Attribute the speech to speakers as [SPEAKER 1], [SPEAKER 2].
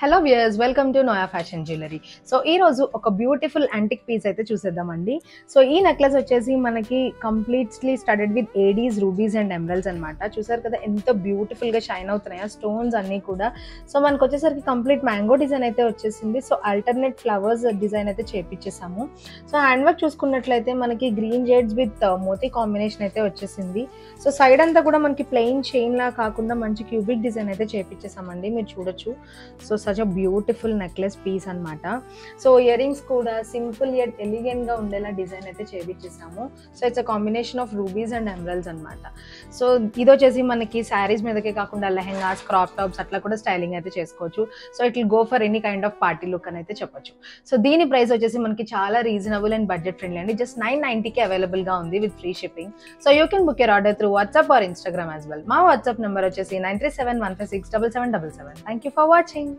[SPEAKER 1] Hello viewers, welcome to Noah fashion jewellery. So ఈ రోజు ఒక బ్యూటిఫుల్ యాంటిక్ పీస్ అయితే చూసేద్దామండి. సో ఈ నెక్లెస్ వచ్చేసి మనకి completely studded with Aedes, rubies and emeralds అనమాట. చూసారు కదా ఎంత బ్యూటిఫుల్ గా షైన్ అవుతున్నాయో స్టోన్స్ అన్ని కూడా. సో మనకు వచ్చేసరికి కంప్లీట్ మ్యాంగో డిజైన్ అయితే వచ్చేసింది. సో ఆల్టర్నేట్ ఫ్లవర్స్ డిజైన్ అయితే చేపించేసాము. సో హ్యాండ్ వర్క్ చూసుకున్నట్లయితే మనకి గ్రీన్ జెడ్స్ విత్ మోతీ కాంబినేషన్ అయితే వచ్చేసింది. సో సైడ్ అంతా కూడా మనకి ప్లెయిన్ చైన్ లా కాకుండా మంచి క్యూబిక్ డిజైన్ అయితే చేపించేసామండి, మీరు చూడొచ్చు. So such a beautiful necklace piece అనమాట. సో ఇయర్ రింగ్స్ కూడా సింపుల్ యట్ ఎలిగెంట్ గా ఉండేలా డిజైన్ అయితే చేపించేసాము. So it's a combination of rubies and emeralds అనమాట. సో ఇది వచ్చేసి మనకి శారీస్ మీదకే కాకుండా లెహెంగాస్, క్రాప్ టాప్స్ అట్లా కూడా స్టైలింగ్ అయితే చేసుకోవచ్చు. So it will go for any kind of party look అని అయితే చెప్పొచ్చు. సో దీని ప్రైస్ వచ్చేసి మనకి చాలా రీజనబుల్ అండ్ బడ్జెట్ ఫ్రెండ్లీ అండి. జస్ట్ 990కి అవైలబుల్ గా ఉంది with free shipping. So you can book your order through WhatsApp or Instagram as well. మా వాట్సాప్ నెంబర్ వచ్చేసి 9371567777. Thank you for watching.